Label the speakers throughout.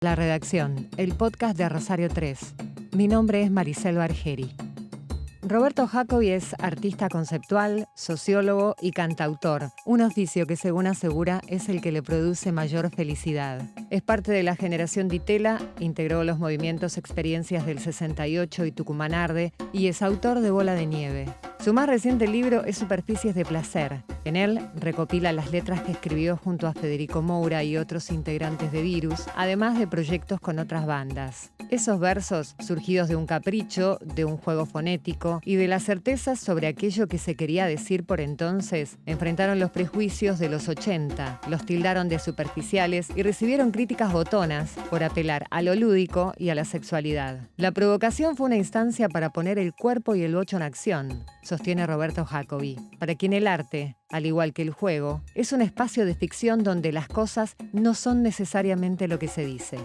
Speaker 1: La redacción, el podcast de Rosario 3. Mi nombre es Maricel Bargeri. Roberto Jacobi es artista conceptual, sociólogo y cantautor, un oficio que, según asegura, es el que le produce mayor felicidad. Es parte de la generación Ditela, integró los movimientos Experiencias del 68 y Tucumán Arde y es autor de Bola de Nieve. Su más reciente libro es Superficies de Placer. En él recopila las letras que escribió junto a Federico Moura y otros integrantes de Virus, además de proyectos con otras bandas. Esos versos, surgidos de un capricho, de un juego fonético y de la certeza sobre aquello que se quería decir por entonces, enfrentaron los prejuicios de los 80, los tildaron de superficiales y recibieron críticas botonas por apelar a lo lúdico y a la sexualidad. La provocación fue una instancia para poner el cuerpo y el bocho en acción, sostiene Roberto Jacobi, para quien el arte, al igual que el juego, es un espacio de ficción donde las cosas no son necesariamente lo que se dice.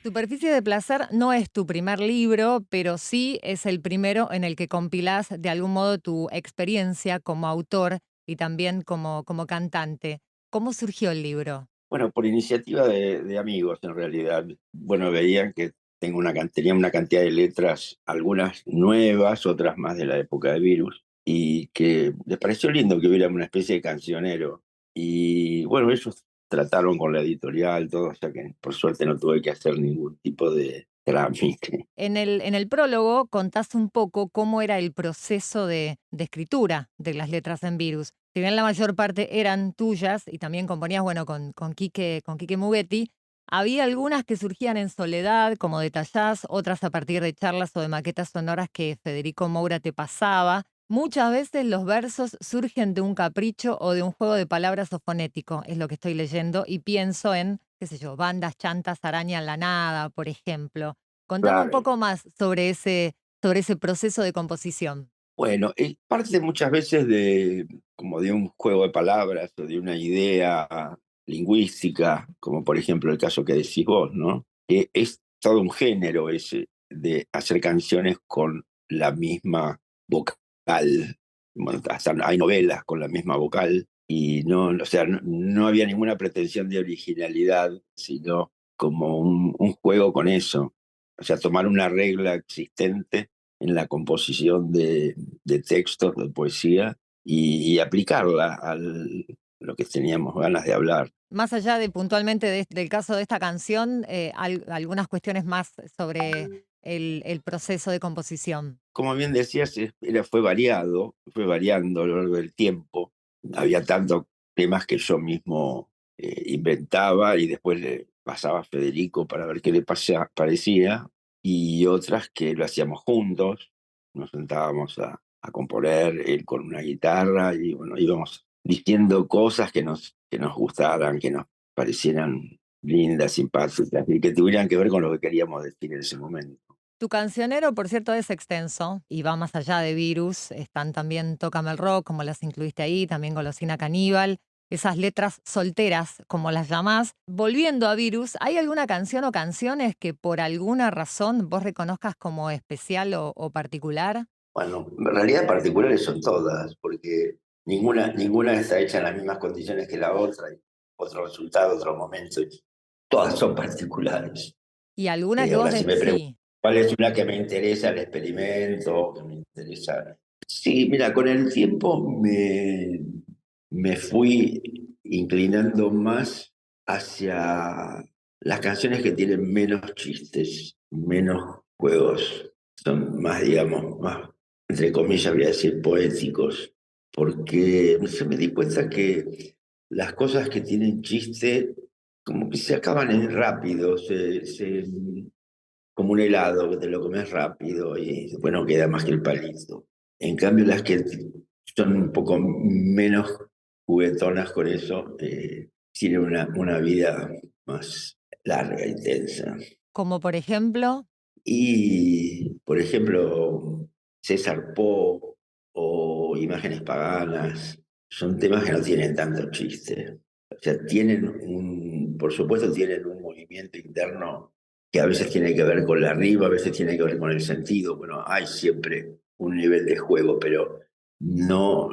Speaker 1: Superficie de Placer no es tu primer libro, pero sí es el primero en el que compilás de algún modo tu experiencia como autor y también como cantante. ¿Cómo surgió el libro?
Speaker 2: Bueno, por iniciativa de amigos, en realidad. Bueno, veían que tenía una cantidad de letras, algunas nuevas, otras más de la época de Virus, y que les pareció lindo que hubiera una especie de cancionero. Y bueno, ellos trataron con la editorial, todo, o sea que por suerte no tuve que hacer ningún tipo de trámite.
Speaker 1: En el prólogo contás un poco cómo era el proceso de escritura de las letras en Virus. Si bien la mayor parte eran tuyas y también componías, bueno, con Quique Mugetti, había algunas que surgían en soledad, como detallás, otras a partir de charlas o de maquetas sonoras que Federico Moura te pasaba. Muchas veces los versos surgen de un capricho o de un juego de palabras o fonético, es lo que estoy leyendo, y pienso en, qué sé yo, bandas, chantas, araña en la nada, por ejemplo. Contame un
Speaker 2: Claro.
Speaker 1: poco más sobre ese proceso de composición.
Speaker 2: Bueno, parte muchas veces como de un juego de palabras o de una idea lingüística, como por ejemplo el caso que decís vos, ¿no? Que es todo un género ese de hacer canciones con la misma vocal. Bueno, hasta hay novelas con la misma vocal y no, o sea, no había ninguna pretensión de originalidad, sino como un juego con eso. O sea, tomar una regla existente en la composición de textos, de poesía, y aplicarla a lo que teníamos ganas de hablar.
Speaker 1: Más allá de puntualmente del caso de esta canción, algunas cuestiones más sobre el proceso de composición.
Speaker 2: Como bien decías, fue variando a lo largo del tiempo. Había tantos temas que yo mismo inventaba y después le pasaba a Federico para ver qué le parecía, y otras que lo hacíamos juntos. Nos sentábamos a componer, él con una guitarra, y bueno, íbamos diciendo cosas que nos gustaran, que nos parecieran lindas, simpáticas, y que tuvieran que ver con lo que queríamos decir en ese momento.
Speaker 1: Tu cancionero, por cierto, es extenso y va más allá de Virus. Están también Tócame el Rock, como las incluiste ahí, también Golosina Caníbal. Esas letras solteras, como las llamás. Volviendo a Virus, ¿hay alguna canción o canciones que por alguna razón vos reconozcas como especial o particular?
Speaker 2: Bueno, en realidad particulares son todas, porque ninguna está hecha en las mismas condiciones que la otra, y otro resultado, otro momento, y todas son particulares.
Speaker 1: Y alguna que vos
Speaker 2: Ahora, si me preguntan
Speaker 1: sí.
Speaker 2: cuál es una que me interesa el experimento, que me interesa. Sí, mira, con el tiempo me fui inclinando más hacia las canciones que tienen menos chistes, menos juegos, son más, digamos, más, entre comillas, voy a decir, poéticos, porque se me di cuenta que las cosas que tienen chiste como que se acaban en rápido, como un helado que te lo comes rápido y después no queda más que el palito. En cambio, las que son un poco menos juguetonas con eso, tienen una vida más larga, intensa.
Speaker 1: Como por ejemplo,
Speaker 2: Y, por ejemplo, César Po o Imágenes Paganas son temas que no tienen tanto chiste. O sea, por supuesto, tienen un movimiento interno que a veces tiene que ver con la rima, a veces tiene que ver con el sentido. Bueno, hay siempre un nivel de juego, pero no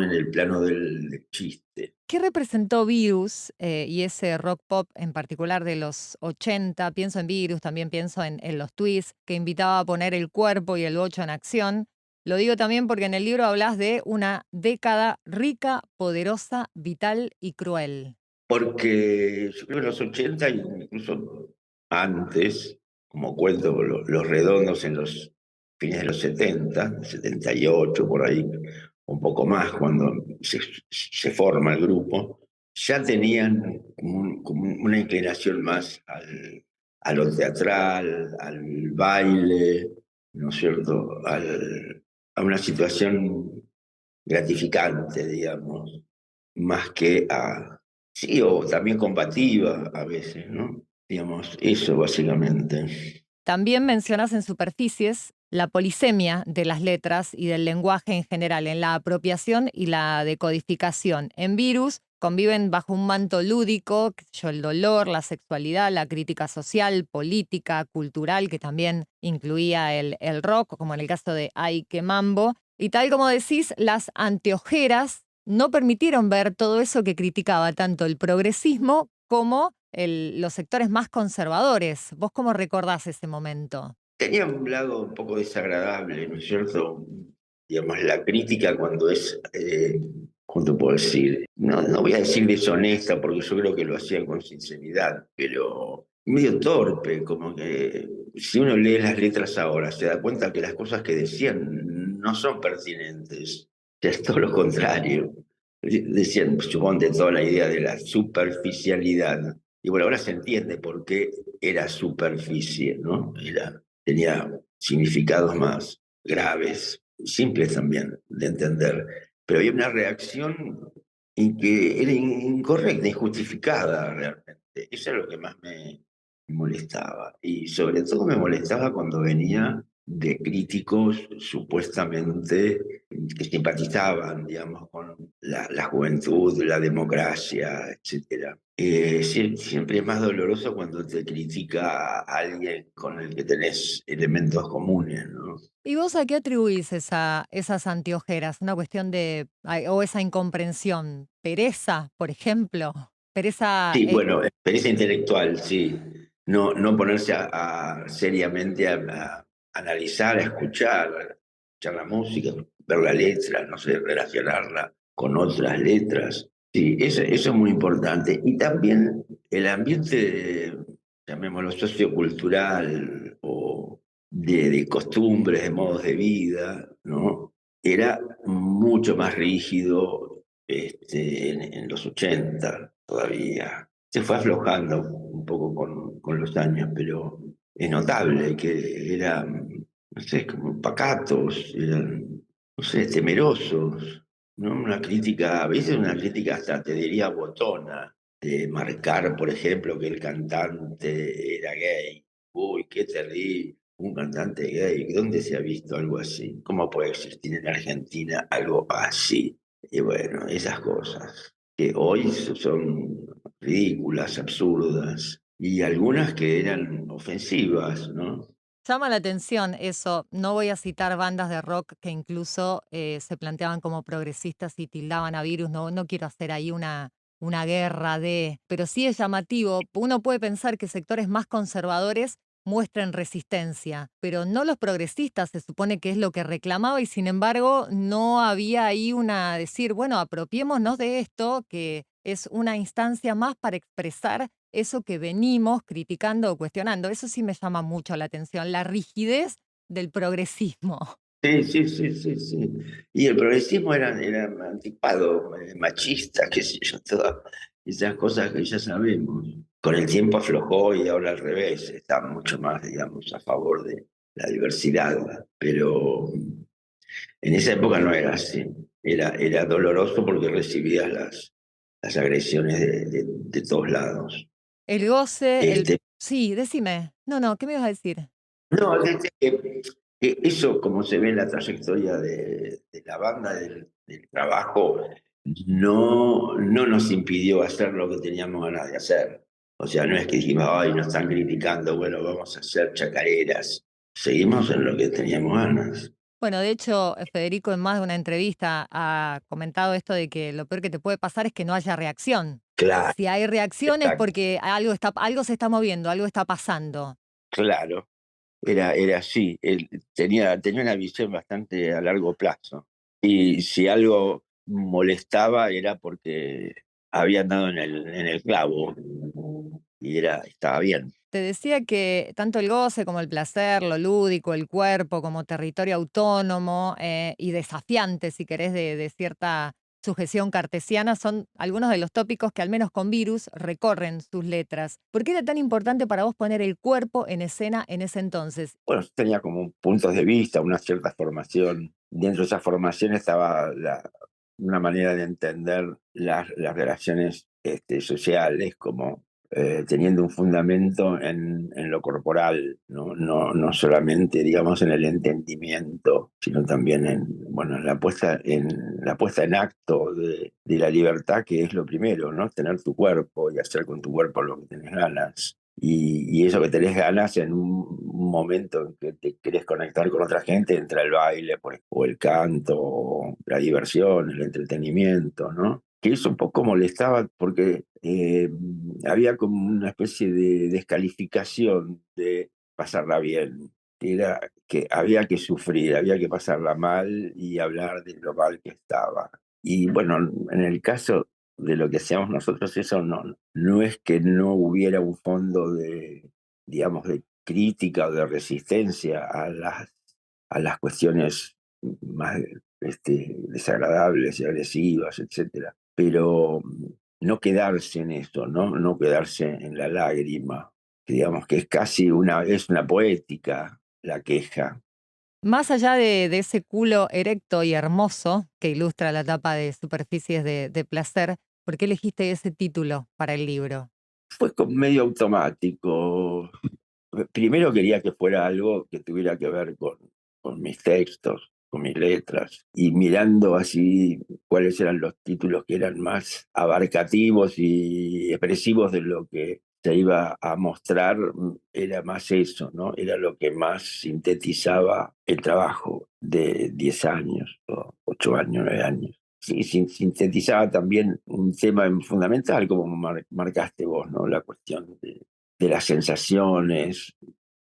Speaker 2: en el plano del chiste.
Speaker 1: ¿Qué representó Virus y ese rock pop en particular de los 80? Pienso en Virus, también pienso en los Twists, que invitaba a poner el cuerpo y el bocho en acción. Lo digo también porque en el libro hablas de una década rica, poderosa, vital y cruel.
Speaker 2: Porque yo creo que en los 80, incluso antes, como cuento Los Redondos en los fines de los 70, 78 por ahí, un poco más, cuando se forma el grupo, ya tenían como una inclinación más a lo teatral, al baile, ¿no es cierto? A una situación gratificante, digamos, más que a, sí, o también combativa a veces, ¿no? Digamos, eso básicamente.
Speaker 1: También mencionas en Superficies la polisemia de las letras y del lenguaje en general, en la apropiación y la decodificación. En Virus conviven bajo un manto lúdico, qué sé yo, el dolor, la sexualidad, la crítica social, política, cultural, que también incluía el rock, como en el caso de Ay, qué mambo. Y tal como decís, las anteojeras no permitieron ver todo eso que criticaba tanto el progresismo como los sectores más conservadores. ¿Vos cómo recordás ese momento?
Speaker 2: Tenía un lado un poco desagradable, ¿no es cierto? Digamos, la crítica cuando es, ¿cómo te puedo decir? No voy a decir deshonesta, porque yo creo que lo hacían con sinceridad, pero medio torpe, como que si uno lee las letras ahora, se da cuenta que las cosas que decían no son pertinentes, es todo lo contrario. Decían, suponte, toda la idea de la superficialidad. Y bueno, ahora se entiende por qué era superficie, ¿no? Tenía significados más graves, simples también de entender. Pero había una reacción en que era incorrecta, injustificada realmente. Eso es lo que más me molestaba. Y sobre todo me molestaba cuando venía de críticos supuestamente que simpatizaban, digamos, con la juventud, la democracia, etcétera. Siempre es más doloroso cuando te critica a alguien con el que tenés elementos comunes, ¿no?
Speaker 1: ¿Y vos a qué atribuís esas anteojeras? ¿Una cuestión de, o esa incomprensión? ¿Pereza, por ejemplo? ¿Pereza?
Speaker 2: Sí, bueno, experiencia intelectual, sí. No ponerse seriamente a analizar, a escuchar la música, ver la letra, no sé, relacionarla con otras letras. Sí, eso es muy importante. Y también el ambiente, llamémoslo sociocultural o de costumbres, de modos de vida, ¿no? Era mucho más rígido en los 80 todavía. Se fue aflojando un poco con los años, pero es notable que eran, no sé, como pacatos, eran, no sé, temerosos, ¿no? Una crítica, a veces una crítica hasta te diría botona, de marcar, por ejemplo, que el cantante era gay. Uy, qué terrible, un cantante gay, ¿dónde se ha visto algo así? ¿Cómo puede existir en Argentina algo así? Y bueno, esas cosas que hoy son ridículas, absurdas, y algunas que eran ofensivas, ¿no?
Speaker 1: Llama la atención eso. No voy a citar bandas de rock que incluso se planteaban como progresistas y tildaban a Virus. No quiero hacer ahí una guerra de... Pero sí es llamativo. Uno puede pensar que sectores más conservadores muestren resistencia, pero no los progresistas, se supone que es lo que reclamaba y sin embargo no había ahí una decir, bueno, apropiémonos de esto, que es una instancia más para expresar eso que venimos criticando o cuestionando. Eso sí me llama mucho la atención, la rigidez del progresismo.
Speaker 2: Sí. Y el progresismo era anticuado, machista, qué sé yo, todas esas cosas que ya sabemos. Con el tiempo aflojó y ahora al revés, está mucho más, digamos, a favor de la diversidad. Pero en esa época no era así. Era doloroso porque recibías las agresiones de todos lados.
Speaker 1: El goce, el...
Speaker 2: Este,
Speaker 1: Sí, decime. No, ¿qué me ibas a decir?
Speaker 2: no, que eso, como se ve en la trayectoria de la banda, del trabajo, no nos impidió hacer lo que teníamos ganas de hacer. O sea, no es que dijimos, ay, nos están criticando, bueno, vamos a hacer chacareras. Seguimos en lo que teníamos ganas.
Speaker 1: Bueno, de hecho, Federico en más de una entrevista ha comentado esto de que lo peor que te puede pasar es que no haya reacción.
Speaker 2: Claro,
Speaker 1: Si hay reacción es
Speaker 2: exacto,
Speaker 1: porque algo se está moviendo, algo está pasando.
Speaker 2: claro. Era así. Él tenía una visión bastante a largo plazo. Y si algo molestaba era porque habían dado en el clavo y estaba bien.
Speaker 1: Te decía que tanto el goce como el placer, lo lúdico, el cuerpo como territorio autónomo y desafiante, si querés, de cierta sujeción cartesiana, son algunos de los tópicos que al menos con Virus recorren sus letras. ¿Por qué era tan importante para vos poner el cuerpo en escena en ese entonces?
Speaker 2: Bueno, tenía como puntos de vista, una cierta formación. Dentro de esa formación estaba una manera de entender las relaciones sociales como teniendo un fundamento en lo corporal, ¿no? No solamente, digamos, en el entendimiento, sino también bueno, en la puesta en acto de la libertad, que es lo primero, ¿no? Tener tu cuerpo y hacer con tu cuerpo lo que tenés ganas. Y eso que tenés ganas en un momento en que te querés conectar con otra gente, entra el baile, o el canto, o la diversión, el entretenimiento, ¿no? Que eso un poco molestaba porque había como una especie de descalificación de pasarla bien. Que era que había que sufrir, había que pasarla mal y hablar de lo mal que estaba. Y bueno, en el caso de lo que hacíamos nosotros, eso no es que no hubiera un fondo de, digamos, de crítica o de resistencia a las cuestiones más desagradables y agresivas, etcétera. Pero no quedarse en eso, ¿no? No quedarse en la lágrima, que digamos que es una poética la queja.
Speaker 1: Más allá de ese culo erecto y hermoso que ilustra la tapa de Superficies de Placer, ¿por qué elegiste ese título para el libro?
Speaker 2: Fue como medio automático. Primero quería que fuera algo que tuviera que ver con mis textos, con mis letras, y mirando así cuáles eran los títulos que eran más abarcativos y expresivos de lo que se iba a mostrar, era más eso, ¿no? Era lo que más sintetizaba el trabajo de 10 años, o 8 años, 9 años. Sí, sintetizaba también un tema fundamental, como marcaste vos, ¿no? La cuestión de las sensaciones,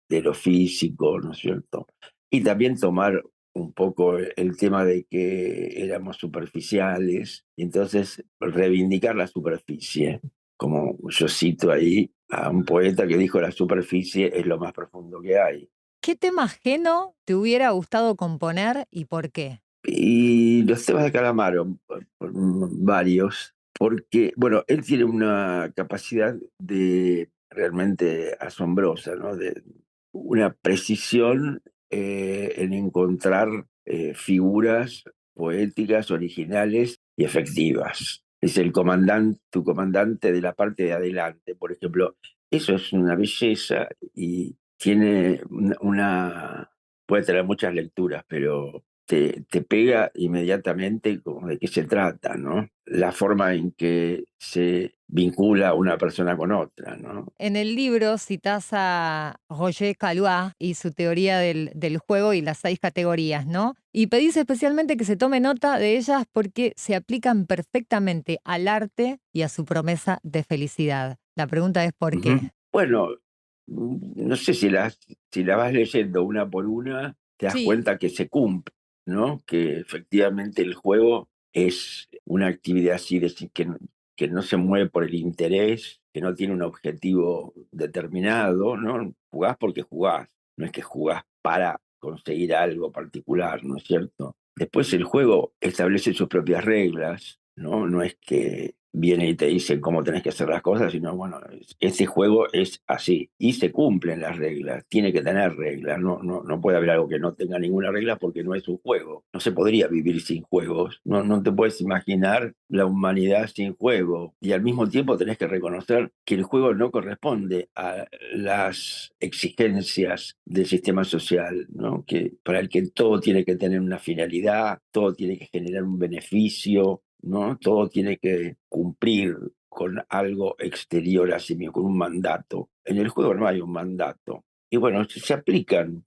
Speaker 2: de lo físico, ¿no es cierto? Y también tomar un poco el tema de que éramos superficiales, y entonces reivindicar la superficie, como yo cito ahí a un poeta que dijo la superficie es lo más profundo que hay.
Speaker 1: ¿Qué tema ajeno te hubiera gustado componer y por qué?
Speaker 2: Y los temas de Calamaro, varios, porque, bueno, él tiene una capacidad de realmente asombrosa, ¿no? De una precisión en encontrar figuras poéticas, originales y efectivas. Es tu comandante de la parte de adelante, por ejemplo. Eso es una belleza y tiene puede tener muchas lecturas, pero te pega inmediatamente como de qué se trata, ¿no? La forma en que se vincula una persona con otra, ¿no?
Speaker 1: En el libro citás a Roger Caillois y su teoría del juego y las 6 categorías, ¿no? Y pedís especialmente que se tome nota de ellas porque se aplican perfectamente al arte y a su promesa de felicidad. La pregunta es ¿por
Speaker 2: Ujú.
Speaker 1: qué?
Speaker 2: Bueno, no sé si la vas leyendo una por una, te das
Speaker 1: Sí.
Speaker 2: cuenta que se cumple, ¿no? Que efectivamente el juego es una actividad así, decir, que no se mueve por el interés, que no tiene un objetivo determinado, ¿no? Jugás porque jugás, no es que jugás para conseguir algo particular, ¿no es cierto? Después el juego establece sus propias reglas, ¿no? No es que viene y te dice cómo tenés que hacer las cosas, sino, bueno, este juego es así y se cumplen las reglas, tiene que tener reglas, no puede haber algo que no tenga ninguna regla porque no es un juego. No se podría vivir sin juegos, no te puedes imaginar la humanidad sin juego y al mismo tiempo tenés que reconocer que el juego no corresponde a las exigencias del sistema social, ¿no? Que para el que todo tiene que tener una finalidad, todo tiene que generar un beneficio, ¿no? Todo tiene que cumplir con algo exterior a sí mismo, con un mandato. En el juego no hay un mandato. Y bueno, se aplican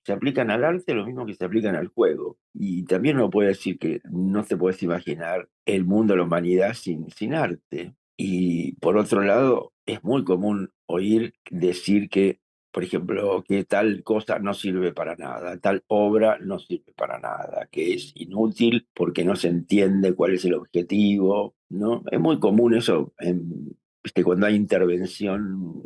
Speaker 2: al arte lo mismo que se aplican al juego. Y también uno puede decir que no te puedes imaginar el mundo, la humanidad sin arte. Y por otro lado, es muy común oír decir que, por ejemplo, que tal cosa no sirve para nada, tal obra no sirve para nada, que es inútil porque no se entiende cuál es el objetivo, ¿no? Es muy común eso ¿viste? Cuando hay intervención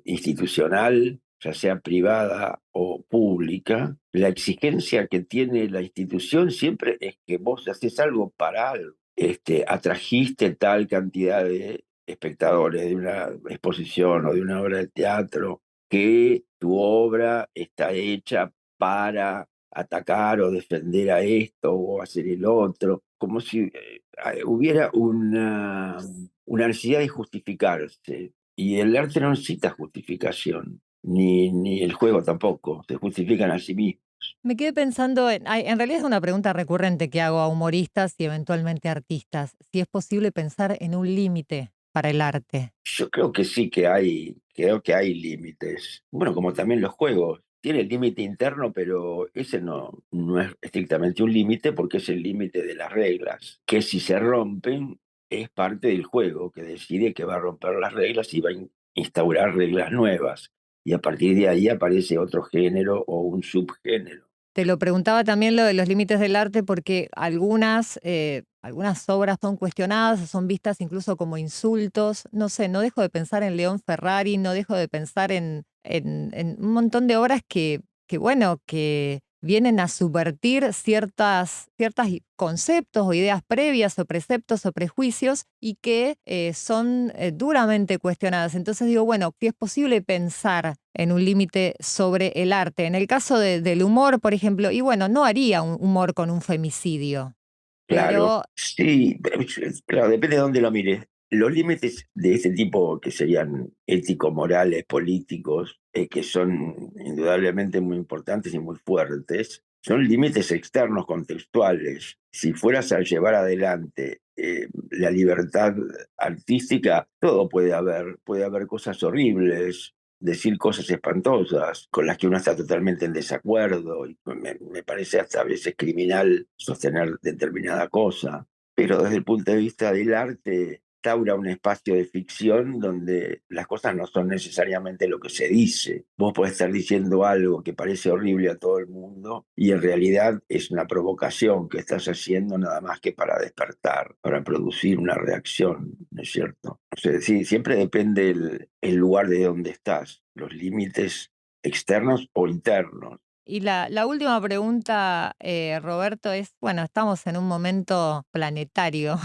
Speaker 2: institucional, ya sea privada o pública, la exigencia que tiene la institución siempre es que vos haces algo para algo. Atrajiste tal cantidad de espectadores de una exposición o de una obra de teatro, que tu obra está hecha para atacar o defender a esto o hacer el otro, como si hubiera una necesidad de justificarse. Y el arte no necesita justificación, ni el juego tampoco, se justifican a sí mismos.
Speaker 1: Me quedé pensando en realidad es una pregunta recurrente que hago a humoristas y eventualmente artistas, si es posible pensar en un límite para el arte.
Speaker 2: Yo creo que sí creo que hay límites. Bueno, como también los juegos. Tiene el límite interno, pero ese no es estrictamente un límite porque es el límite de las reglas, que si se rompen es parte del juego, que decide que va a romper las reglas y va a instaurar reglas nuevas. Y a partir de ahí aparece otro género o un subgénero.
Speaker 1: Te lo preguntaba también lo de los límites del arte porque algunas obras son cuestionadas, son vistas incluso como insultos. No sé, no dejo de pensar en León Ferrari, no dejo de pensar en un montón de obras bueno, que vienen a subvertir ciertas conceptos o ideas previas o preceptos o prejuicios y que son duramente cuestionadas. Entonces digo, bueno, si es posible pensar en un límite sobre el arte. En el caso del humor, por ejemplo, y bueno, no haría un humor con un femicidio,
Speaker 2: Claro,
Speaker 1: pero
Speaker 2: sí, claro, depende de dónde lo mires. Los límites de ese tipo, que serían ético-morales, políticos, que son indudablemente muy importantes y muy fuertes, son límites externos, contextuales. Si fueras a llevar adelante la libertad artística, todo puede haber cosas horribles, decir cosas espantosas con las que uno está totalmente en desacuerdo y me parece hasta a veces criminal sostener determinada cosa, pero desde el punto de vista del arte instaura un espacio de ficción donde las cosas no son necesariamente lo que se dice. Vos podés estar diciendo algo que parece horrible a todo el mundo y en realidad es una provocación que estás haciendo nada más que para despertar, para producir una reacción, ¿no es cierto? O sea, sí, siempre depende el lugar de donde estás, los límites externos o internos.
Speaker 1: y la última pregunta, Roberto, es, bueno, estamos en un momento planetario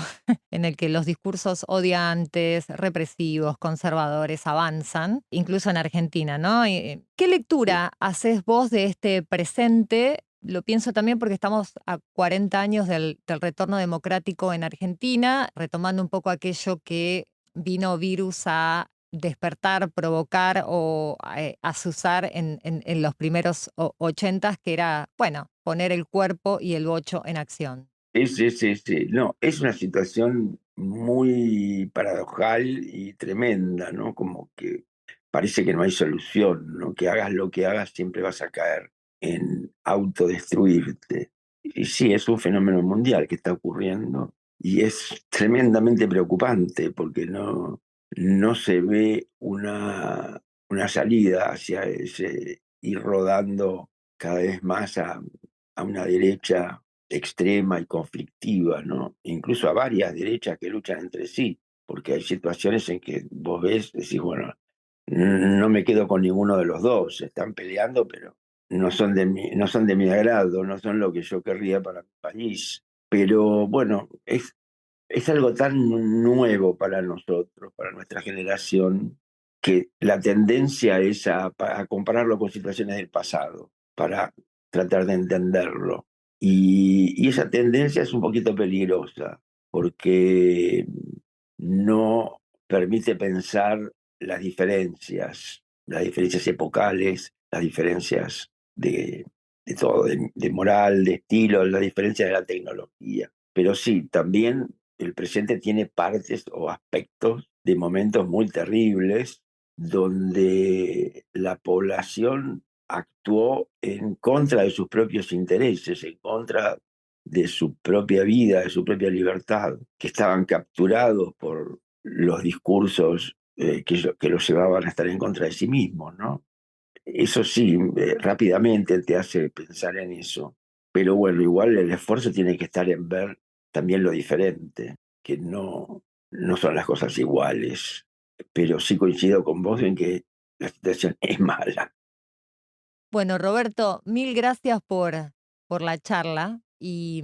Speaker 1: en el que los discursos odiantes, represivos, conservadores avanzan, incluso en Argentina, ¿no? ¿Qué lectura haces vos de este presente? Lo pienso también porque estamos a 40 años del retorno democrático en Argentina, retomando un poco aquello que vino virus a despertar, provocar o azuzar en los primeros 80s, que era, bueno, poner el cuerpo y el bocho en acción.
Speaker 2: Sí. No, es una situación muy paradojal y tremenda, ¿no? Como que parece que no hay solución, ¿no? Que hagas lo que hagas, siempre vas a caer en autodestruirte. Y sí, es un fenómeno mundial que está ocurriendo y es tremendamente preocupante porque no se ve una salida hacia ese ir rodando cada vez más a una derecha extrema y conflictiva, ¿no? Incluso a varias derechas que luchan entre sí, porque hay situaciones en que vos ves, decís, bueno, no me quedo con ninguno de los dos, se están peleando, pero no son de mi agrado, no son lo que yo querría para mi país. Pero bueno, es algo tan nuevo para nosotros, para nuestra generación, que la tendencia es a compararlo con situaciones del pasado, para tratar de entenderlo. Y esa tendencia es un poquito peligrosa, porque no permite pensar las diferencias epocales, las diferencias de todo, de moral, de estilo, las diferencias de la tecnología. Pero sí, también el presente tiene partes o aspectos de momentos muy terribles donde la población actuó en contra de sus propios intereses, en contra de su propia vida, de su propia libertad, que estaban capturados por los discursos que los llevaban a estar en contra de sí mismos, ¿no? Eso sí, rápidamente te hace pensar en eso. Pero bueno, igual el esfuerzo tiene que estar en ver también lo diferente, que no son las cosas iguales. Pero sí coincido con vos en que la situación es mala.
Speaker 1: Bueno, Roberto, mil gracias por la charla y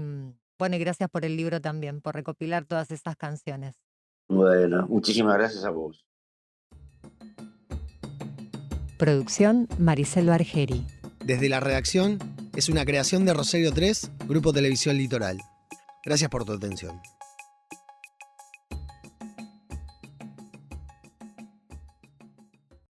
Speaker 1: bueno, y gracias por el libro también, por recopilar todas esas canciones.
Speaker 2: Bueno, muchísimas gracias a vos.
Speaker 1: Producción Maricelo Argeri.
Speaker 3: Desde la redacción, es una creación de Rosario 3, Grupo Televisión Litoral. Gracias por tu atención.